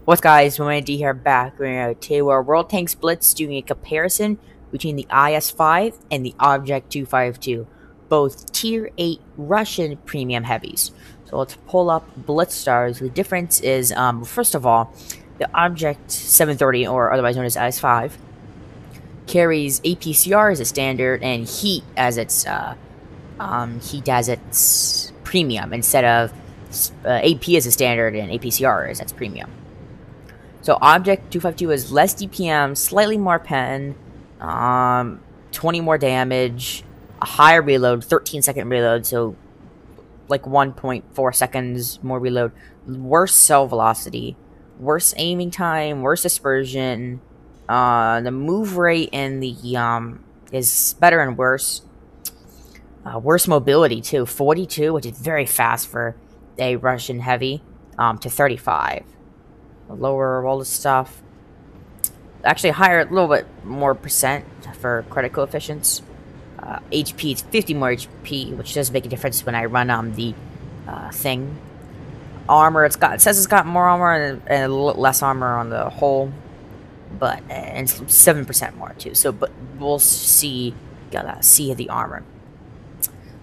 What's guys, MoneyManD here back with today where World Tanks Blitz doing a comparison between the IS-5 and the Object 252, both Tier 8 Russian premium heavies. So let's pull up Blitz stars. The difference is, first of all, the Object 730, or otherwise known as IS-5, carries APCR as a standard and heat as its premium instead of AP as a standard and APCR as its premium. So Object 252 is less DPM, slightly more pen, 20 more damage, a higher reload, 13-second reload, so like 1.4 seconds more reload, worse cell velocity, worse aiming time, worse dispersion, the move rate in the is better and worse. Worse mobility too, 42, which is very fast for a Russian heavy, to 35. Lower all this stuff. Actually higher, a little bit more percent for credit coefficients. HP, it's 50 more HP, which does make a difference when I run the thing. Armor, it says it's got more armor and a little less armor on the whole, but and 7% more too. So, but we'll see. Gotta see the armor.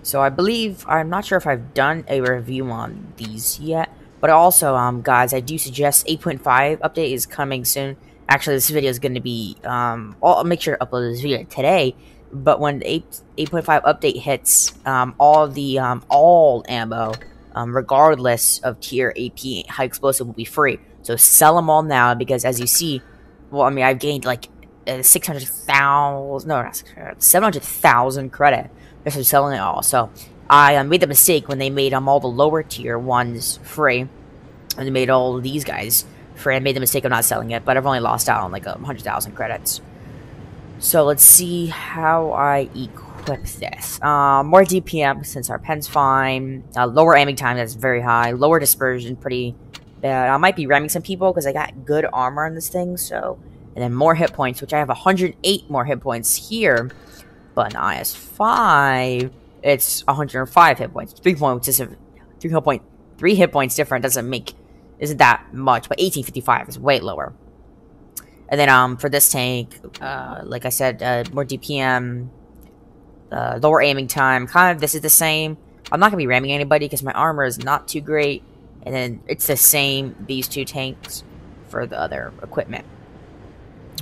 So I believe, I'm not sure if I've done a review on these yet, but also, guys, I do suggest 8.5 update is coming soon. Actually, this video is going to be, I'll make sure to upload this video today, but when the 8.5 update hits, all ammo, regardless of tier AP high explosive, will be free. So sell them all now, because as you see, well, I mean, I've gained like 600,000, no, not 700,000 credit just from selling it all. So I made the mistake when they made all the lower tier ones free, and they made all these guys free. I made the mistake of not selling it, but I've only lost out on like 100,000 credits. So let's see how I equip this. More DPM since our pen's fine. Lower aiming time, that's very high. Lower dispersion, pretty bad. I might be ramming some people because I got good armor on this thing. So, and then more hit points, which I have 108 more hit points here. But in IS-5, it's 105 hit points. 3 hit points different isn't that much, but 1855 is way lower. And then for this tank, like I said, more DPM, lower aiming time. Kind of this is the same. I'm not gonna be ramming anybody because my armor is not too great. And then it's the same, these two tanks for the other equipment.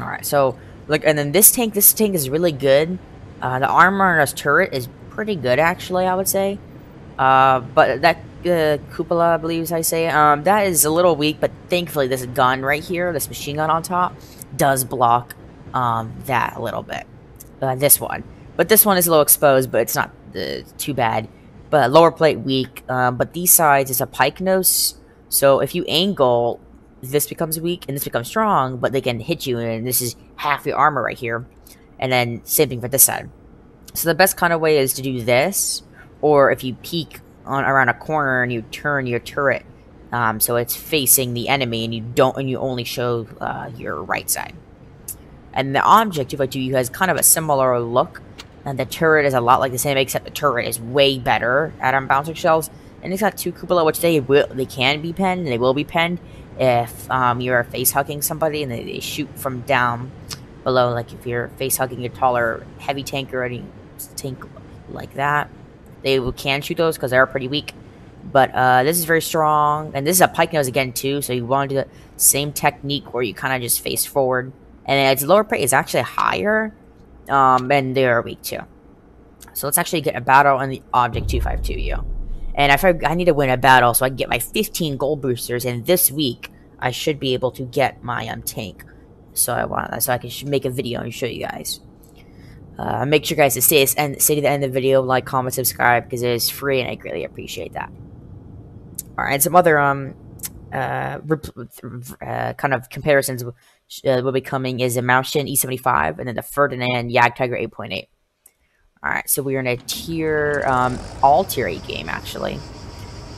All right, so look, and then this tank is really good. The armor on this turret is pretty good, actually, I would say. But that cupola, I believe I say, that is a little weak, but thankfully this gun right here, this machine gun on top, does block that a little bit. This one. But this one is a little exposed, but it's not too bad. But lower plate weak, but these sides is a pike nose, so if you angle, this becomes weak and this becomes strong, but they can hit you, and this is half your armor right here. And then same thing for this side. So the best kind of way is to do this, or if you peek around a corner and you turn your turret so it's facing the enemy, and you only show your right side. And the Object 252 has kind of a similar look, and the turret is a lot like the same, except the turret is way better at bouncing shells. And it's got two cupola, which they can be penned, and they will be penned if you're face hugging somebody and they shoot from down below. Like if you're face hugging a taller heavy tank or any tank like that, they can shoot those because they're pretty weak. But this is very strong, and this is a pike nose again too, so you want to do the same technique where you kind of just face forward, and its lower plate is actually higher, and they're weak too. So let's actually get a battle on the Object 252U. And I need to win a battle so I can get my 15 gold boosters, and this week I should be able to get my tank. So I can make a video and show you guys. Make sure guys to stay to the end of the video, like, comment, subscribe, because it is free and I greatly appreciate that. Alright, some other kind of comparisons will be coming is the Mountain E75 and then the Ferdinand Jagdtiger 8.8. Alright, so we're in a tier all tier 8 game actually.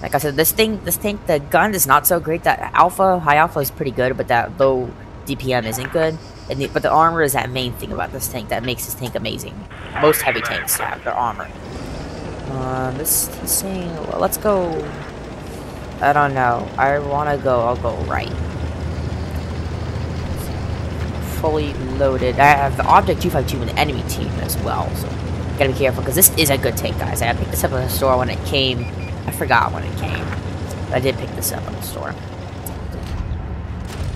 Like I said, this tank, the gun is not so great. That high alpha is pretty good, but that low DPM isn't good. But the armor is that main thing about this tank that makes this tank amazing. Most heavy tanks have their armor. This is saying, well, let's go. I don't know. I'll go right. fully loaded. I have the Object 252 in the enemy team as well, so gotta be careful, because this is a good tank, guys. I picked this up in the store when it came. I forgot when it came. But I did pick this up in the store.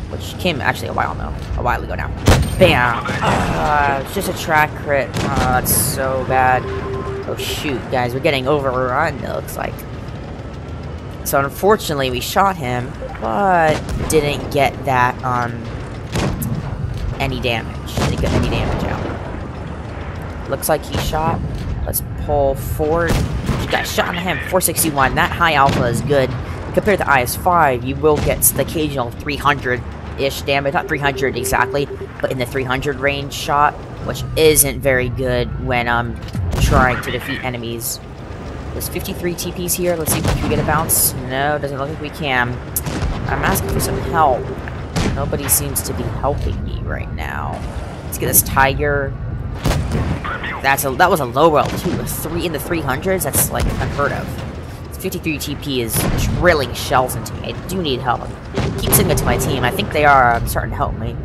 Which came actually a while ago now. Bam! It's just a track crit. Oh, that's so bad. Oh shoot, guys, we're getting overrun, it looks like. So unfortunately, we shot him, but didn't get that any damage. Didn't get any damage out. Looks like he shot. Let's pull forward. You got shot in him. 461. That high alpha is good. Compared to IS-5, you will get the occasional 300-ish damage. Not 300 exactly, but in the 300 range shot, which isn't very good when trying to defeat enemies. There's 53 TPs here. Let's see if we can get a bounce. No, doesn't look like we can. I'm asking for some help. Nobody seems to be helping me right now. Let's get this tiger. That was a low roll too. A 3 in the 300s. That's like unheard of. This 53 TP is drilling shells into me. I do need help. Keep sending it to my team. I think they are starting to help me.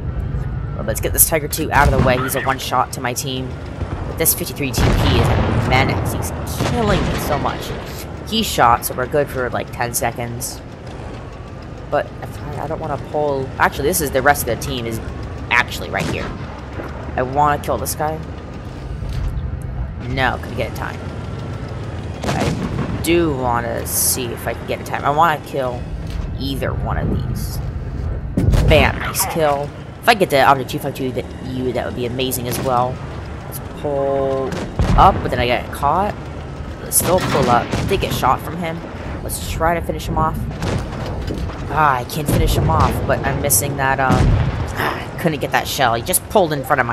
Well, let's get this tiger 2 out of the way. He's a one shot to my team. But this 53 TP is a menace. He's killing me so much. He shot, so we're good for like 10 seconds. But I don't want to pull. Actually, this is the rest of the team is actually right here. I want to kill this guy. No, couldn't get in time. I do want to see if I can get in time. I want to kill either one of these. Bam, nice kill. If I get the Object 252U, that would be amazing as well. Let's pull up, but then I get caught. Let's still pull up. Did get shot from him. Let's try to finish him off. I can't finish him off, but I'm missing that. I couldn't get that shell. He just pulled in front of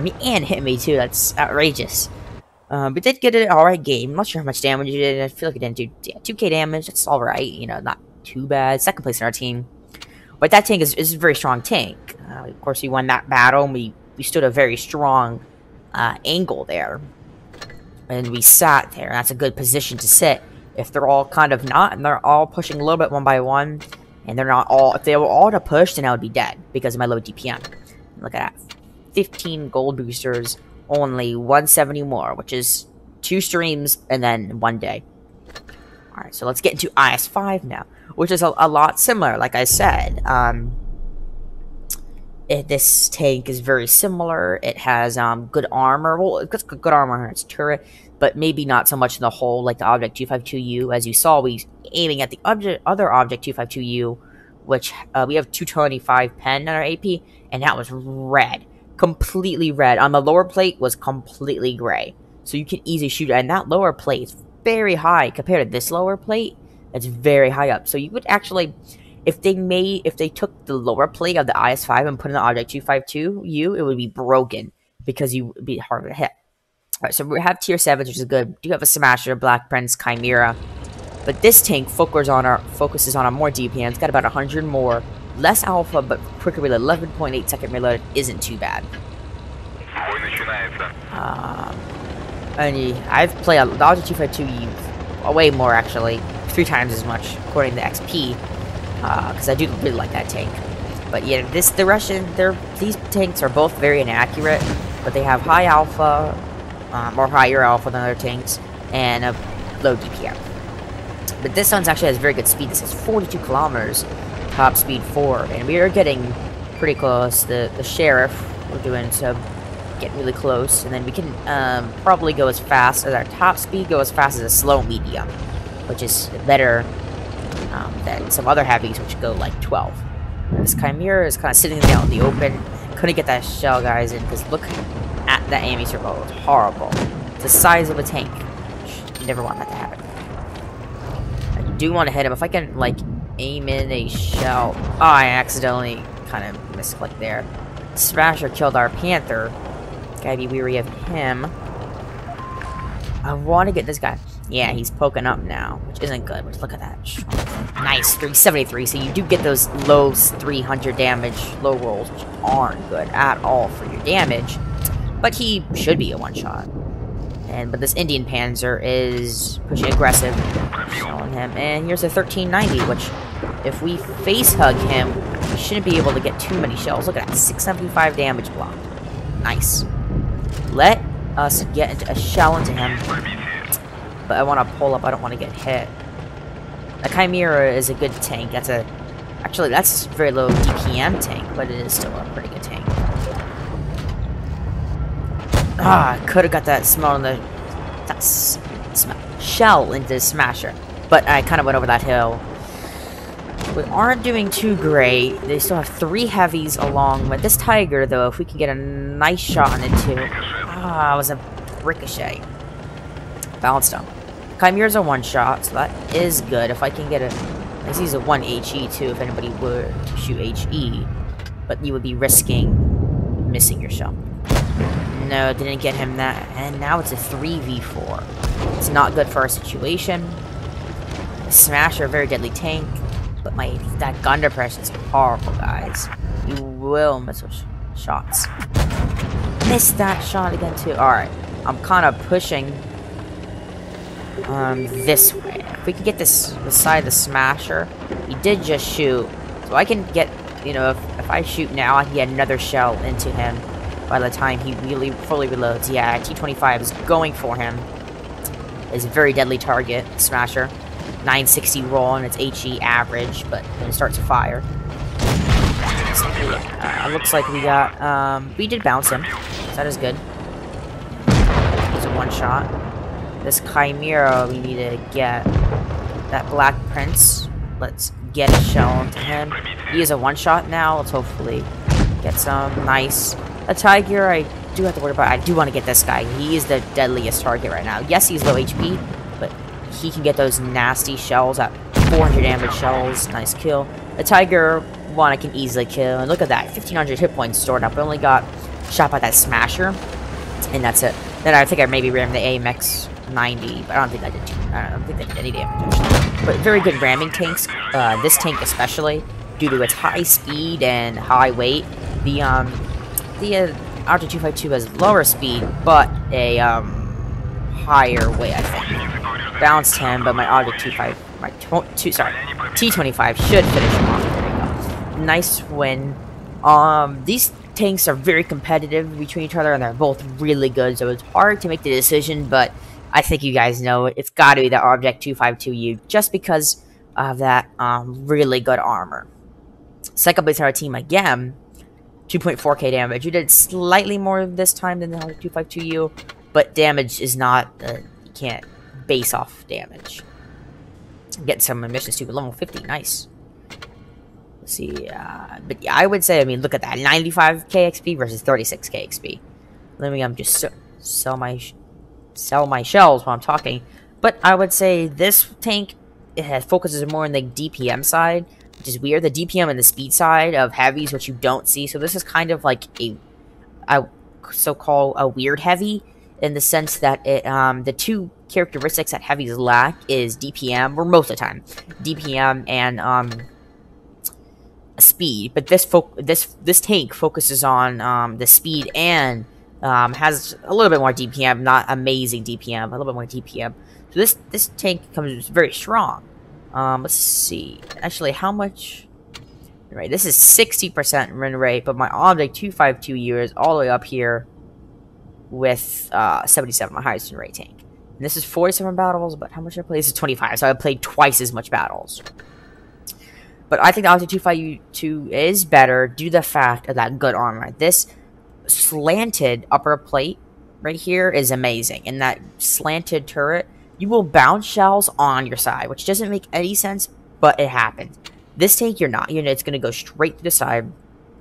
me and hit me too. That's outrageous. We did get an alright game. I'm not sure how much damage you did. I feel like it didn't do 2k damage. That's alright. You know, not too bad. Second place in our team. But that tank is a very strong tank. Of course, we won that battle, and we stood a very strong angle there. And we sat there. That's a good position to sit. If they're all kind of not, and they're all pushing a little bit one by one, and they're not all, if they were all to push, then I would be dead because of my low DPM. Look at that. 15 gold boosters, only 170 more, which is 2 streams and then 1 day. Alright, so let's get into IS-5 now, which is a lot similar, like I said. This tank is very similar. It has good armor. Well, it's got good armor on its turret, but maybe not so much in the hole like the Object 252U. As you saw, we aiming at the other Object 252U, which we have 225 pen on our AP, and that was red. Completely red. On the lower plate was completely gray. So you can easily shoot it, and that lower plate is very high compared to this lower plate. It's very high up. So you would actually, if they took the lower plate of the IS-5 and put in the Object 252U, it would be broken because you would be hard to hit. Alright, so we have tier 7s, which is good. We do have a Smasher, Black Prince, Chimera. But this tank focuses on a more DPM. It's got about 100 more. Less alpha, but quicker reload. 11.8 second reload isn't too bad. I've played the Object 252U way more, actually. 3 times as much, according to XP. Because I do really like that tank. But yeah, these tanks are both very inaccurate, but they have high alpha, or higher alpha than other tanks, and a low DPM. But this one actually has very good speed. This is 42 kilometers, top speed forward, and we are getting pretty close. The sheriff, we're doing to get really close, and then we can probably go as fast as our top speed, go as fast as a slow medium, which is better than some other heavies, which go like 12. This Chimera is kind of sitting out in the open. Couldn't get that shell, guys, in because look at that enemy circle. It's horrible. It's the size of a tank. You never want that to happen. I do want to hit him. If I can, like, aim in a shell. Oh, I accidentally kind of misclicked there. Smasher killed our Panther. Gotta be weary of him. I want to get this guy. Yeah, he's poking up now, which isn't good. But look at that. Nice, 373. So you do get those low 300 damage low rolls, which aren't good at all for your damage. But he should be a one-shot. But this Indian Panzer is pushing aggressive, showing him. And here's a 1390, which if we face hug him, you shouldn't be able to get too many shells. Look at that, 675 damage blocked. Nice. Let us get into a shell into him. But I want to pull up, I don't want to get hit. The Chimera is a good tank. Actually, that's a very low DPM tank, but it is still a pretty good tank. I could have got that shell into the Smasher, but I kind of went over that hill. We aren't doing too great. They still have 3 heavies along with this Tiger, though. If we can get a nice shot on it too. It was a ricochet. Bounced him. Chimera's a 1-shot, so that is good. If I can get he's a 1 HE too, if anybody were to shoot HE. But you would be risking missing your shell. No, didn't get him that. And now it's a 3v4. It's not good for our situation. The Smasher, a very deadly tank. But that gun depression is powerful, guys. You will miss those shots. Missed that shot again too. Alright. I'm kind of pushing this way. If we can get this beside the Smasher. He did just shoot. So I can get, you know, if I shoot now, I can get another shell into him by the time he really fully reloads. Yeah, T-25 is going for him. It's a very deadly target, Smasher. 960 roll, and it's HE average, but when it starts to fire. So, yeah, looks like we got, we did bounce him. So that is good. He's a 1-shot. This Chimera, we need to get that Black Prince. Let's get a shell into him. He is a 1-shot now. Let's hopefully get some nice. A Tiger, I do have to worry about. I do want to get this guy. He is the deadliest target right now. Yes, he's low HP, but he can get those nasty shells at 400 damage shells. Nice kill. The Tiger one I can easily kill. And look at that, 1500 hit points stored up. I only got shot by that Smasher, and that's it. Then I think I maybe rammed the AMX 90, but I don't think I did. I don't think that did any damage actually. But very good ramming tanks. This tank especially, due to its high speed and high weight. The Object 252 has lower speed, but a higher weight, I think. Bounced him, but my Object T-25 should finish him off. There we go. Nice win. These tanks are very competitive between each other, and they're both really good, so it's hard to make the decision, but I think you guys know it. It's got to be the Object 252U, just because of that really good armor. Second place on our team again. 2.4k damage. You did slightly more this time than the 252U, but damage is not, you can't base off damage. Get some missions too, but level 50, nice. Let's see, but yeah, I would say, I mean, look at that, 95k XP versus 36k XP. Let me just sell my shells while I'm talking. But I would say this tank, it focuses more on the DPM side, which is weird. The DPM and the speed side of heavies, which you don't see. So this is kind of like a so-called a weird heavy, in the sense that it, the two characteristics that heavies lack is DPM, or most of the time, DPM and speed. But this tank focuses on the speed and has a little bit more DPM, not amazing DPM, a little bit more DPM. So this tank comes very strong. Let's see. Actually, how much? Right, this is 60% win rate, but my Object 252U is all the way up here with 77, my highest win rate tank. And this is 47 battles, but how much I played? This is 25, so I played twice as much battles. But I think the Object 252 is better due to the fact of that good armor. This slanted upper plate right here is amazing, and that slanted turret. You will bounce shells on your side, which doesn't make any sense, but it happens. This tank, you're not. It's going to go straight to the side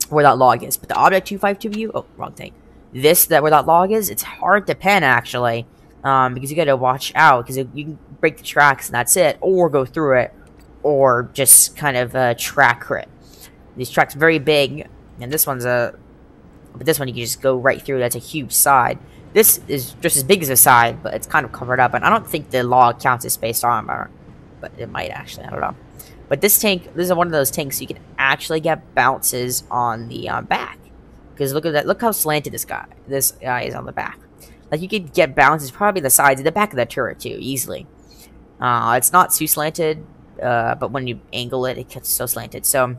where that log is. But the Object 252U, oh, wrong tank. Where that log is, it's hard to pen, actually, because you got to watch out, because you can break the tracks and that's it, or go through it, or just kind of track crit. These tracks are very big, and this one's but this one you can just go right through. That's a huge side. This is just as big as a side, but it's kind of covered up. And I don't think the log counts as spaced armor, but it might actually. I don't know. But this tank, this is one of those tanks you can actually get bounces on the back. Because look at that. Look how slanted this guy is on the back. Like, you could get bounces probably the sides and the back of the turret too, easily. It's not too slanted, but when you angle it, it gets so slanted. So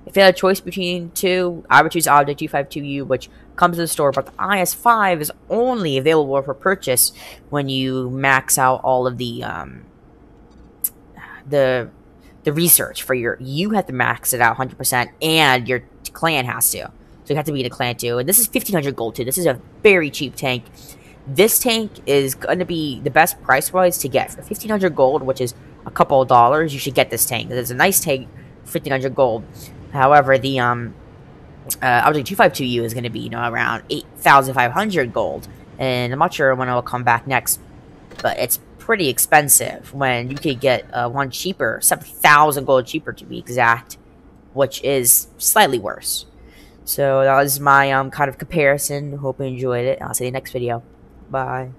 If you had a choice between two, I would choose Object 252U, which comes in the store, but the IS-5 is only available for purchase when you max out all of the research for you have to max it out 100%, and your clan has to. So you have to be in a clan too. And this is 1500 gold too. This is a very cheap tank. This tank is going to be the best price-wise to get. For 1500 gold, which is a couple of dollars, you should get this tank. It's a nice tank for 1500 gold. However, the Object 252U is going to be, around 8,500 gold. And I'm not sure when it will come back next, but it's pretty expensive when you could get one cheaper, 7,000 gold cheaper to be exact, which is slightly worse. So that was my kind of comparison. Hope you enjoyed it. I'll see you next video. Bye.